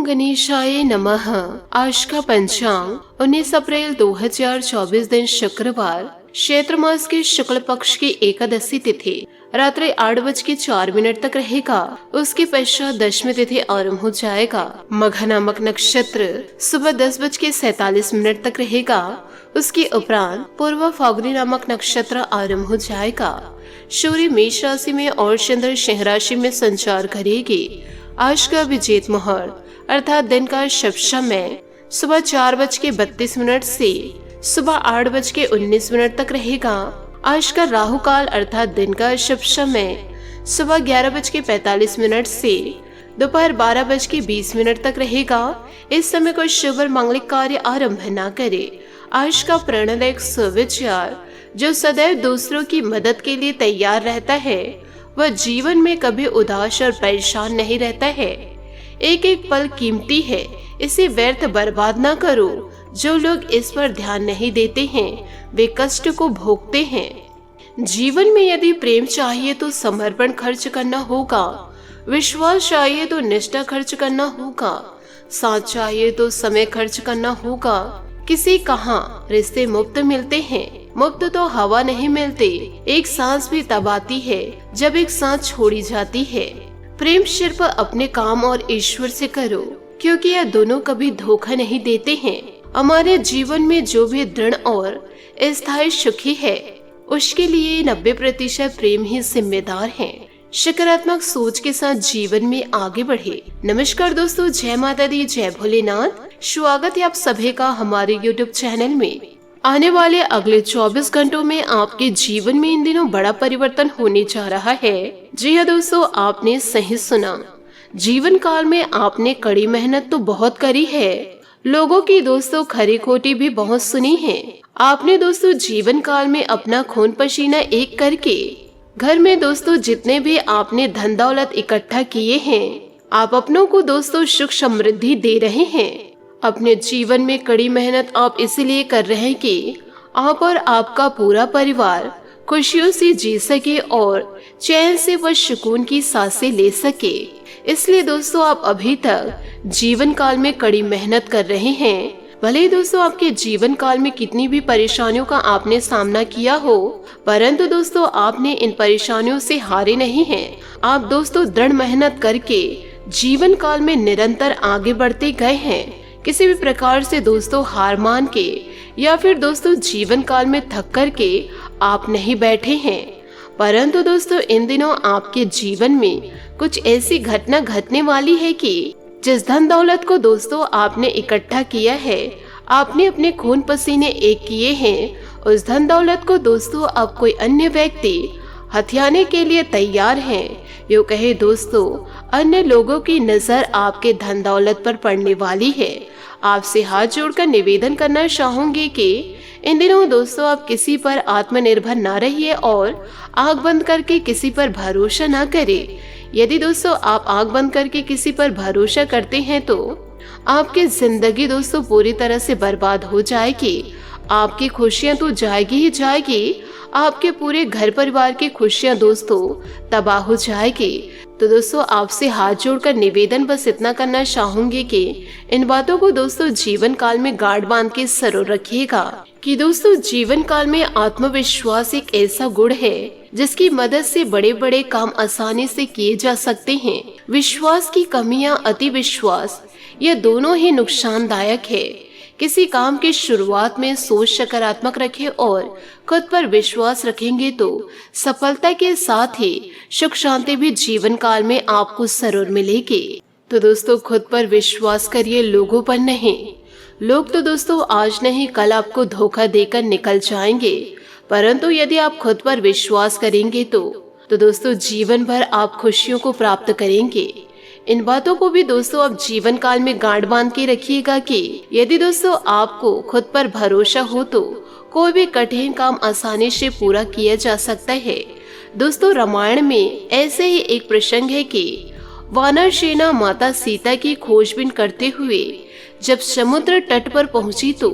गणेशाय नमः। आज का पंचांग 19 अप्रैल 2024 दिन शुक्रवार, चैत्र मास के शुक्ल पक्ष की एकादशी तिथि रात्रि 8:04 तक रहेगा। उसके पश्चात दशमी तिथि आरंभ हो जाएगा। मघा नामक नक्षत्र सुबह 10:47 तक रहेगा। उसके उपरांत पूर्व फाल्गुनी नामक नक्षत्र आरंभ हो जाएगा। सूर्य मेष राशि में और चंद्र सिंह राशि में संचार करेगी। आज का अभिजीत मुहूर्त अर्थात दिन का शुभ समय सुबह 4:32 से सुबह 8:19 तक रहेगा। आज का राहु काल अर्थात दिन का शुभ समय सुबह 11:45 से दोपहर 12:20 तक रहेगा। इस समय कोई शुभ और मांगलिक कार्य आरंभ न करे। आज का प्रणदायक सुविचार, जो सदैव दूसरों की मदद के लिए तैयार रहता है वह जीवन में कभी उदास और परेशान नहीं रहता है। एक एक पल कीमती है, इसे व्यर्थ बर्बाद ना करो। जो लोग इस पर ध्यान नहीं देते हैं वे कष्ट को भोगते हैं। जीवन में यदि प्रेम चाहिए तो समर्पण खर्च करना होगा, विश्वास चाहिए तो निष्ठा खर्च करना होगा, साथ चाहिए तो समय खर्च करना होगा। किसी कहाँ रिश्ते मुफ्त मिलते हैं, मुफ्त तो हवा नहीं मिलते। एक सांस भी तब आती है जब एक सांस छोड़ी जाती है। प्रेम सिर्फ अपने काम और ईश्वर से करो, क्योंकि यह दोनों कभी धोखा नहीं देते हैं। हमारे जीवन में जो भी दृढ़ और स्थायी सुखी है उसके लिए 90% प्रेम ही जिम्मेदार है। सकारात्मक सोच के साथ जीवन में आगे बढ़े। नमस्कार दोस्तों, जय माता दी, जय भोलेनाथ। स्वागत है आप सभी का हमारे YouTube चैनल में। आने वाले अगले 24 घंटों में आपके जीवन में इन दिनों बड़ा परिवर्तन होने जा रहा है। जी हाँ दोस्तों, आपने सही सुना। जीवन काल में आपने कड़ी मेहनत तो बहुत करी है, लोगों की दोस्तों खरी खोटी भी बहुत सुनी है। आपने दोस्तों जीवन काल में अपना खून पसीना एक करके घर में दोस्तों जितने भी आपने धन दौलत इकट्ठा किए हैं, आप अपनों को दोस्तों सुख समृद्धि दे रहे हैं। अपने जीवन में कड़ी मेहनत आप इसलिए कर रहे हैं कि आप और आपका पूरा परिवार खुशियों से जी सके और चैन से वह सुकून की सांसें ले सके। इसलिए दोस्तों आप अभी तक जीवन काल में कड़ी मेहनत कर रहे हैं। भले ही दोस्तों आपके जीवन काल में कितनी भी परेशानियों का आपने सामना किया हो, परंतु दोस्तों आपने इन परेशानियों से हारे नहीं हैं। आप दोस्तों दृढ़ मेहनत करके जीवन काल में निरंतर आगे बढ़ते गए हैं। किसी भी प्रकार से दोस्तों हार मान के या फिर दोस्तों जीवन काल में थक कर के आप नहीं बैठे हैं, परंतु दोस्तों इन दिनों आपके जीवन में कुछ ऐसी घटना घटने वाली है कि जिस धन दौलत को दोस्तों आपने इकट्ठा किया है, आपने अपने खून पसीने एक किए हैं, उस धन दौलत को दोस्तों अब कोई अन्य व्यक्ति हथियाने के लिए तैयार हैं। यूँ कहे दोस्तों अन्य लोगों की नजर आपके धन दौलत पर पड़ने वाली है। आपसे हाथ जोड़कर निवेदन करना चाहूंगी कि इन दिनों दोस्तों आप किसी पर आत्मनिर्भर ना रहिए और आंख बंद करके किसी पर भरोसा ना करें। यदि दोस्तों आप आंख बंद करके किसी पर भरोसा करते हैं तो आपकी जिंदगी दोस्तों पूरी तरह से बर्बाद हो जाएगी। आपकी खुशियां तो जाएगी ही जाएगी, आपके पूरे घर परिवार की खुशियां दोस्तों तबाह हो जाएगी। तो दोस्तों आपसे हाथ जोड़कर निवेदन बस इतना करना चाहूंगी कि इन बातों को दोस्तों जीवन काल में गांठ बांध के जरूर रखिएगा कि दोस्तों जीवन काल में आत्मविश्वास एक ऐसा गुण है जिसकी मदद से बड़े बड़े काम आसानी से किए जा सकते हैं। विश्वास की कमी या अति विश्वास ये दोनों ही नुकसानदायक है। किसी काम की शुरुआत में सोच सकारात्मक रखें और खुद पर विश्वास रखेंगे तो सफलता के साथ ही सुख शांति भी जीवन काल में आपको जरूर मिलेगी। तो दोस्तों खुद पर विश्वास करिए, लोगों पर नहीं। लोग तो दोस्तों आज नहीं कल आपको धोखा देकर निकल जाएंगे, परंतु यदि आप खुद पर विश्वास करेंगे तो दोस्तों जीवन भर आप खुशियों को प्राप्त करेंगे। इन बातों को भी दोस्तों आप जीवन काल में गांठ बांध के रखिएगा कि यदि दोस्तों आपको खुद पर भरोसा हो तो कोई भी कठिन काम आसानी से पूरा किया जा सकता है। दोस्तों रामायण में ऐसे ही एक प्रसंग है कि वानर सेना माता सीता की खोजबीन करते हुए जब समुद्र तट पर पहुंची तो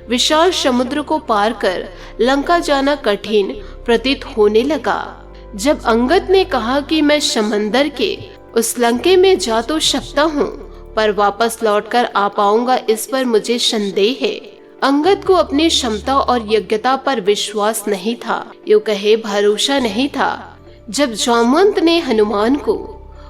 विशाल समुद्र को पार कर लंका जाना कठिन प्रतीत होने लगा। जब अंगद ने कहा कि मैं समंदर के उस लंके में जा तो सकता हूँ, पर वापस लौटकर आ पाऊंगा इस पर मुझे संदेह है। अंगद को अपनी क्षमता और योग्यता पर विश्वास नहीं था, यूं कहे भरोसा नहीं था। जब जामवंत ने हनुमान को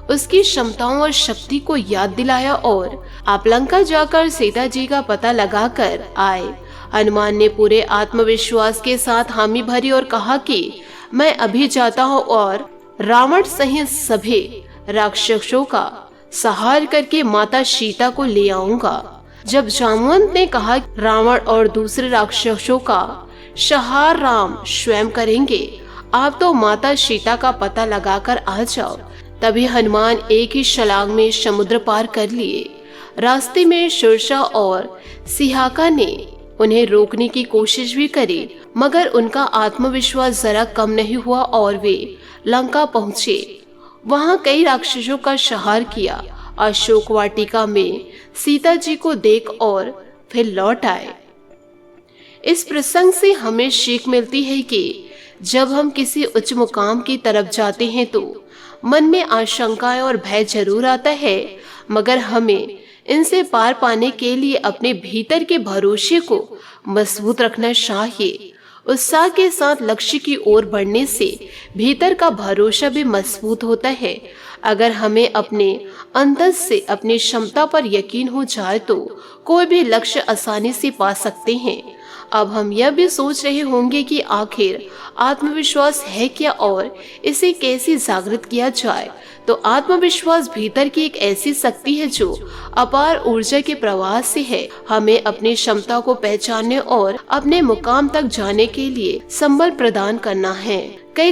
उसकी क्षमताओं और शक्ति को याद दिलाया और आप लंका जाकर सीता जी का पता लगाकर आए, हनुमान ने पूरे आत्मविश्वास के साथ हामी भरी और कहा कि मैं अभी जाता हूँ और रावण सहित सभी राक्षसों का संहार करके माता सीता को ले आऊंगा। जब जामवंत ने कहा रावण और दूसरे राक्षसों का संहार राम स्वयं करेंगे, आप तो माता सीता का पता लगाकर आ जाओ। तभी हनुमान एक ही छलांग में समुद्र पार कर लिए। रास्ते में सुरसा और सिहाका ने उन्हें रोकने की कोशिश भी करी, मगर उनका आत्मविश्वास जरा कम नहीं हुआ और वे लंका पहुँचे। वहाँ कई राक्षसों का संहार किया। अशोक वाटिका में सीता जी को देख और फिर लौट आए। इस प्रसंग से हमें सीख मिलती है कि जब हम किसी उच्च मुकाम की तरफ जाते हैं तो मन में आशंकाएं और भय जरूर आता है, मगर हमें इनसे पार पाने के लिए अपने भीतर के भरोसे को मजबूत रखना चाहिए। उत्साह के साथ लक्ष्य की ओर बढ़ने से भीतर का भरोसा भी मजबूत होता है। अगर हमें अपने अंदर से अपनी क्षमता पर यकीन हो जाए तो कोई भी लक्ष्य आसानी से पा सकते हैं। अब हम यह भी सोच रहे होंगे कि आखिर आत्मविश्वास है क्या और इसे कैसे जागृत किया जाए। तो आत्मविश्वास भीतर की एक ऐसी शक्ति है जो अपार ऊर्जा के प्रवाह से है। हमें अपनी क्षमता को पहचानने और अपने मुकाम तक जाने के लिए संबल प्रदान करना है। कई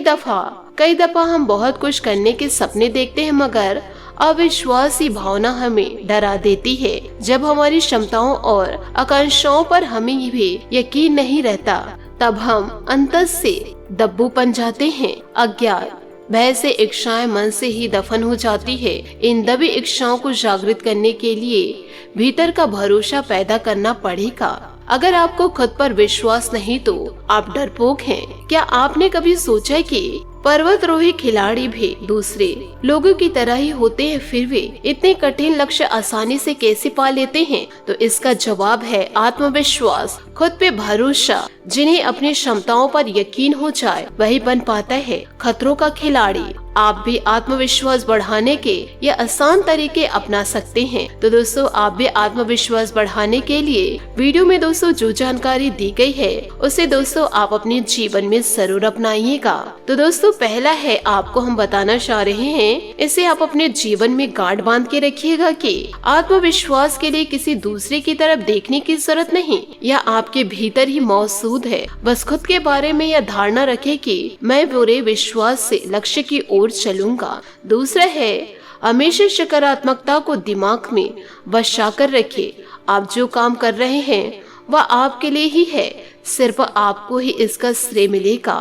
दफा हम बहुत कुछ करने के सपने देखते हैं, मगर अविश्वासी भावना हमें डरा देती है। जब हमारी क्षमताओं और आकांक्षाओं पर हमें भी यकीन नहीं रहता, तब हम अंतर से दब्बू बन जाते हैं। अज्ञान भय से इच्छाएं मन से ही दफन हो जाती है। इन दबी इच्छाओं को जागृत करने के लिए भीतर का भरोसा पैदा करना पड़ेगा। अगर आपको खुद पर विश्वास नहीं तो आप डरपोक हैं। क्या आपने कभी सोचा कि पर्वतारोही खिलाड़ी भी दूसरे लोगों की तरह ही होते हैं, फिर वे इतने कठिन लक्ष्य आसानी से कैसे पा लेते हैं? तो इसका जवाब है आत्मविश्वास, खुद पे भरोसा। जिन्हें अपनी क्षमताओं पर यकीन हो जाए वही बन पाता है खतरों का खिलाड़ी। आप भी आत्मविश्वास बढ़ाने के ये आसान तरीके अपना सकते हैं। तो दोस्तों, आप भी आत्मविश्वास बढ़ाने के लिए वीडियो में दोस्तों जो जानकारी दी गई है उसे दोस्तों आप अपने जीवन में जरूर अपनाइएगा। तो दोस्तों, पहला है आपको हम बताना चाह रहे हैं, इसे आप अपने जीवन में गांठ बांध के रखिएगा कि आत्मविश्वास के लिए किसी दूसरे की तरफ देखने की जरूरत नहीं, यह आपके भीतर ही मौजूद है। बस खुद के बारे में यह धारणा रखें कि मैं पूरे विश्वास से लक्ष्य की ओर चलूंगा। दूसरा है हमेशा सकारात्मकता को दिमाग में बसा कर रखिए। आप जो काम कर रहे हैं वह आपके लिए ही है, सिर्फ आपको ही इसका श्रेय मिलेगा।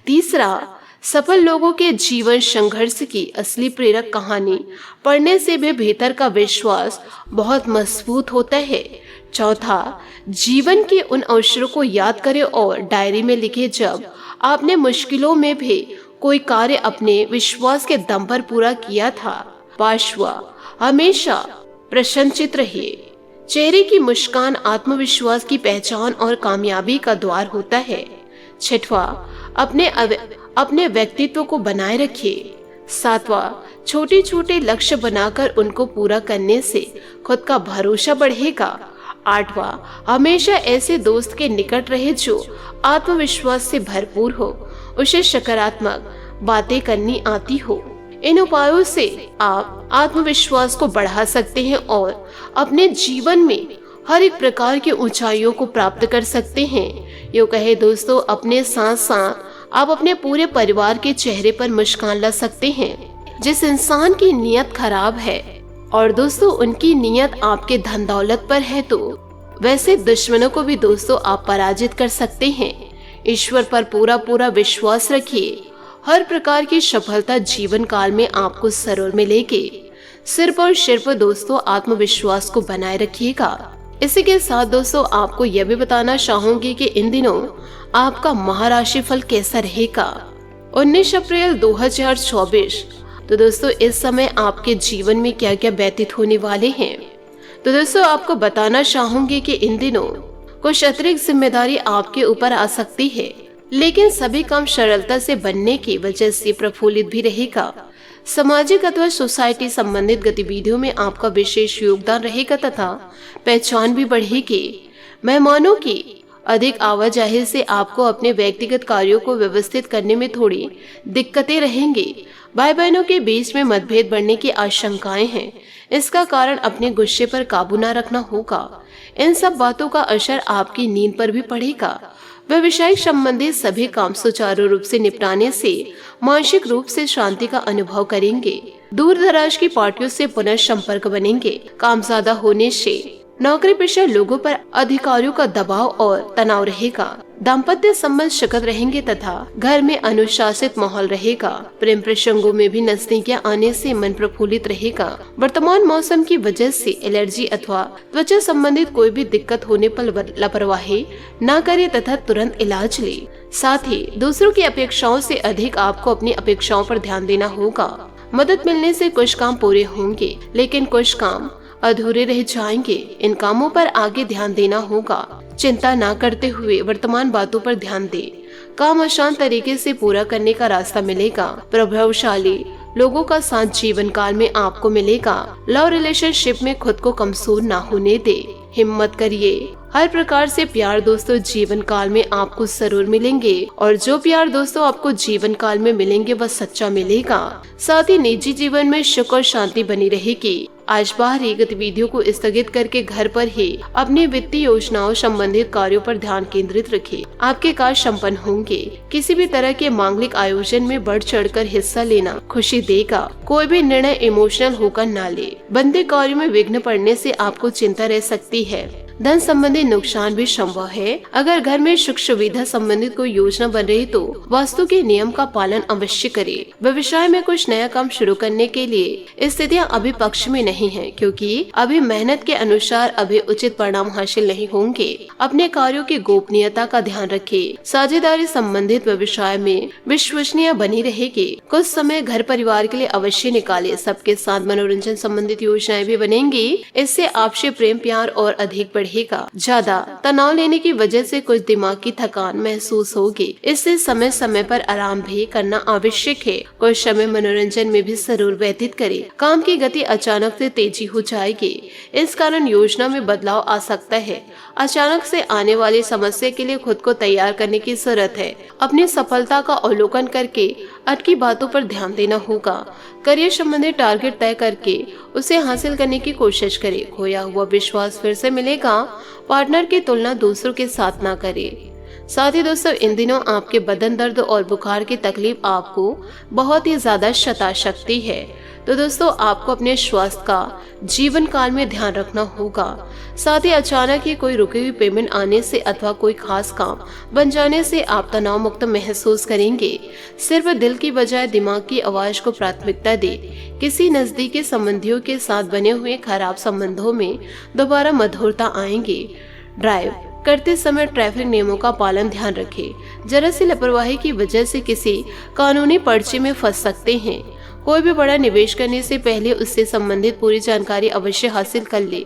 तीसरा, सफल लोगों के जीवन संघर्ष की असली प्रेरक कहानी पढ़ने से भी भीतर का विश्वास बहुत मजबूत होता है। चौथा, जीवन के उन अवसरों को याद करें और डायरी में लिखे जब आपने मुश्किलों में भी कोई कार्य अपने विश्वास के दम पर पूरा किया था। पांचवा, हमेशा प्रसन्नचित्त रहिए। चेहरे की मुस्कान आत्मविश्वास की पहचान और कामयाबी का द्वार होता है। छठवा, अपने व्यक्तित्व को बनाए रखिए। सातवां, छोटे छोटे लक्ष्य बनाकर उनको पूरा करने से खुद का भरोसा बढ़ेगा। आठवां, हमेशा ऐसे दोस्त के निकट रहे जो आत्मविश्वास से भरपूर हो, उसे सकारात्मक बातें करनी आती हो। इन उपायों से आप आत्मविश्वास को बढ़ा सकते हैं और अपने जीवन में हर एक प्रकार की ऊंचाइयों को प्राप्त कर सकते हैं। यूं कहे दोस्तों, अपने साथ साथ आप अपने पूरे परिवार के चेहरे पर मुस्कान ला सकते हैं। जिस इंसान की नीयत खराब है और दोस्तों उनकी नीयत आपके धन दौलत पर है, तो वैसे दुश्मनों को भी दोस्तों आप पराजित कर सकते हैं। ईश्वर पर पूरा विश्वास रखिए। हर प्रकार की सफलता जीवन काल में आपको जरूर मिलेगी। सिर्फ और सिर्फ दोस्तों आत्मविश्वास को बनाए रखिएगा। इसी के साथ दोस्तों आपको यह भी बताना चाहूंगी कि इन दिनों आपका महाराशि फल कैसा रहेगा। 19 अप्रैल 2024। तो दोस्तों इस समय आपके जीवन में क्या क्या व्यतीत होने वाले हैं तो दोस्तों आपको बताना चाहूंगी कि इन दिनों कुछ अतिरिक्त जिम्मेदारी आपके ऊपर आ सकती है, लेकिन सभी काम सरलता से बनने की वजह से प्रफुल्लित भी रहेगा। सामाजिक अथवा सोसाइटी संबंधित गतिविधियों में आपका विशेष योगदान रहेगा तथा पहचान भी बढ़ेगी। मेहमानों की अधिक आवाजाही से आपको अपने व्यक्तिगत कार्यों को व्यवस्थित करने में थोड़ी दिक्कतें रहेंगी। भाई बहनों के बीच में मतभेद बढ़ने की आशंकाएं हैं। इसका कारण अपने गुस्से पर काबू न रखना होगा। इन सब बातों का असर आपकी नींद पर भी पड़ेगा। व्यवसायिक संबंधित सभी काम सुचारू रूप से निपटाने से मानसिक रूप से शांति का अनुभव करेंगे। दूर दराज की पार्टियों से पुनः संपर्क बनेंगे। काम ज्यादा होने से नौकरी पेशा लोगों पर अधिकारियों का दबाव और तनाव रहेगा। दाम्पत्य संबंध सुखद रहेंगे तथा घर में अनुशासित माहौल रहेगा। प्रेम प्रसंगों में भी नजदीकियां आने से मन प्रफुल्लित रहेगा। वर्तमान मौसम की वजह से एलर्जी अथवा त्वचा संबंधित कोई भी दिक्कत होने पर लापरवाही न करे तथा तुरंत इलाज ले। साथ ही दूसरों की अपेक्षाओं से अधिक आपको अपनी अपेक्षाओं पर ध्यान देना होगा। मदद मिलने से कुछ काम पूरे होंगे, लेकिन कुछ काम अधूरे रह जाएंगे। इन कामों पर आगे ध्यान देना होगा। चिंता न करते हुए वर्तमान बातों पर ध्यान दें। काम आसान तरीके से पूरा करने का रास्ता मिलेगा। प्रभावशाली लोगों का साथ जीवन काल में आपको मिलेगा। लव रिलेशनशिप में खुद को कमजोर न होने दे। हिम्मत करिए। हर प्रकार से प्यार दोस्तों जीवन काल में आपको जरूर मिलेंगे और जो प्यार दोस्तों आपको जीवन काल में मिलेंगे वह सच्चा मिलेगा। साथ ही निजी जीवन में सुख और शांति बनी रहेगी। आज बाहरी गतिविधियों को स्थगित करके घर पर ही अपनी वित्तीय योजनाओं संबंधित कार्यों पर ध्यान केंद्रित रखें। आपके कार्य संपन्न होंगे। किसी भी तरह के मांगलिक आयोजन में बढ़ चढ़कर हिस्सा लेना खुशी देगा। कोई भी निर्णय इमोशनल होकर न ले। बंदे कार्यों में विघ्न पड़ने से आपको चिंता रह सकती है। धन संबंधी नुकसान भी संभव है। अगर घर में सुख सुविधा संबंधित कोई योजना बन रही तो वास्तु के नियम का पालन अवश्य करें। व्यवसाय में कुछ नया काम शुरू करने के लिए स्थितियां अभी पक्ष में नहीं है, क्योंकि अभी मेहनत के अनुसार अभी उचित परिणाम हासिल नहीं होंगे। अपने कार्यों की गोपनीयता का ध्यान रखें। साझेदारी संबंधित व्यवसाय में विश्वसनीय बनी रहेगी। कुछ समय घर परिवार के लिए अवश्य निकाले। सबके साथ मनोरंजन संबंधित योजनाएं भी बनेंगी। इससे आपसे प्रेम प्यार और अधिक बढ़ेगा। ज्यादा तनाव लेने की वजह से कुछ दिमाग की थकान महसूस होगी। इससे समय समय पर आराम भी करना आवश्यक है। कुछ समय मनोरंजन में भी जरूर व्यतीत करें। काम की गति अचानक से तेजी हो जाएगी। इस कारण योजना में बदलाव आ सकता है। अचानक से आने वाली समस्या के लिए खुद को तैयार करने की जरूरत है। अपनी सफलता का अवलोकन करके अटकी बातों पर ध्यान देना होगा। करियर संबंधी टारगेट तय करके उसे हासिल करने की कोशिश करें। खोया हुआ विश्वास फिर से मिलेगा। पार्टनर की तुलना दूसरों के साथ ना करें। साथ ही दोस्तों इन दिनों आपके बदन दर्द और बुखार की तकलीफ आपको बहुत ही ज्यादा सता सकती है। तो दोस्तों आपको अपने स्वास्थ्य का जीवन काल में ध्यान रखना होगा। साथ ही अचानक ही कोई रुकी हुई पेमेंट आने से अथवा कोई खास काम बन जाने से आप तनाव मुक्त महसूस करेंगे। सिर्फ दिल की बजाय दिमाग की आवाज को प्राथमिकता दे। किसी नजदीकी संबंधियों के साथ बने हुए खराब संबंधों में दोबारा मधुरता आएंगे। ड्राइव करते समय ट्रैफिक नियमों का पालन ध्यान रखें। जरा सी लापरवाही की वजह से किसी कानूनी पर्चे में फंस सकते हैं। कोई भी बड़ा निवेश करने से पहले उससे संबंधित पूरी जानकारी अवश्य हासिल कर ले।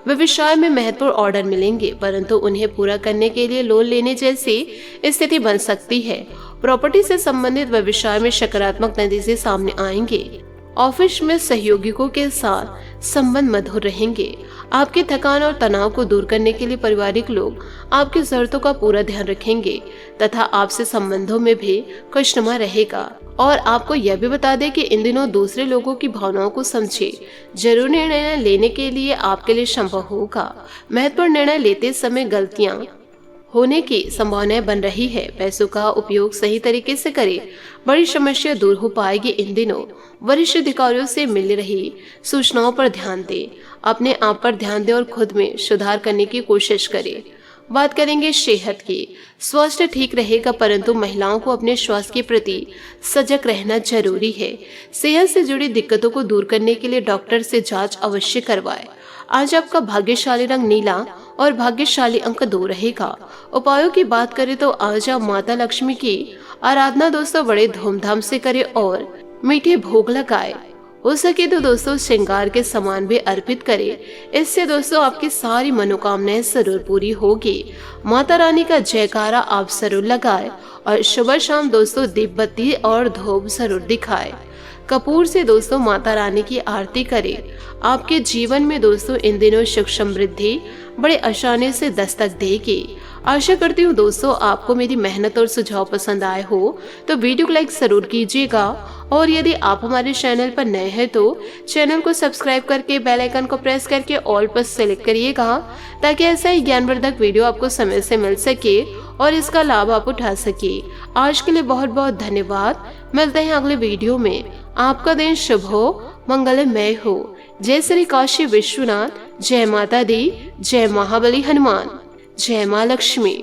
व्यवसाय में महत्वपूर्ण ऑर्डर मिलेंगे, परंतु उन्हें पूरा करने के लिए लोन लेने जैसी स्थिति बन सकती है। प्रॉपर्टी से संबंधित व्यवसाय में सकारात्मक नतीजे सामने आएंगे। ऑफिस में सहयोगियों के साथ संबंध मधुर रहेंगे। आपकी थकान और तनाव को दूर करने के लिए पारिवारिक लोग आपकी जरूरतों का पूरा ध्यान रखेंगे तथा आपसे संबंधों में भी खुशनुमा रहेगा। और आपको यह भी बता दें कि इन दिनों दूसरे लोगों की भावनाओं को समझे। जरूरी निर्णय लेने के लिए आपके लिए संभव होगा। महत्वपूर्ण निर्णय लेते समय गलतियां होने की संभावनाएं बन रही है। पैसों का उपयोग सही तरीके से करें। बड़ी समस्या दूर हो पाएगी। इन दिनों वरिष्ठ अधिकारियों से मिल रही सूचनाओं पर ध्यान दें। अपने आप पर ध्यान दें और खुद में सुधार करने की कोशिश करें। बात करेंगे सेहत की। स्वास्थ्य ठीक रहेगा, परंतु महिलाओं को अपने स्वास्थ्य के प्रति सजग रहना जरूरी है। सेहत से जुड़ी दिक्कतों को दूर करने के लिए डॉक्टर से जांच अवश्य करवाएं। आज आपका भाग्यशाली रंग नीला और भाग्यशाली अंक 2 रहेगा। उपायों की बात करें तो आज आप माता लक्ष्मी की आराधना दोस्तों बड़े धूमधाम से करें और मीठे भोग लगाए। हो सके तो दोस्तों श्रृंगार के सामान भी अर्पित करें। इससे दोस्तों आपकी सारी मनोकामनाएं जरूर पूरी होगी। माता रानी का जयकारा आप जरूर लगाएं और सुबह शाम दोस्तों दीप बत्ती और धूप जरूर दिखाएं। कपूर से दोस्तों माता रानी की आरती करें। आपके जीवन में दोस्तों इन दिनों सुख समृद्धि बड़े आसानी से दस्तक देगी। आशा करती हूँ दोस्तों आपको मेरी मेहनत और सुझाव पसंद आए हो तो वीडियो को लाइक जरूर कीजिएगा और यदि आप हमारे चैनल पर नए हैं तो चैनल को सब्सक्राइब करके बेल आइकन को प्रेस करके ऑल पर सेलेक्ट करिएगा ताकि ऐसा ही ज्ञानवर्धक वीडियो आपको समय से मिल सके और इसका लाभ आप उठा सके। आज के लिए बहुत बहुत धन्यवाद। मिलते हैं अगले वीडियो में। आपका दिन शुभ हो, मंगलमय हो। जय श्री काशी विश्वनाथ। जय माता दी। जय महाबली हनुमान। जय माँ लक्ष्मी।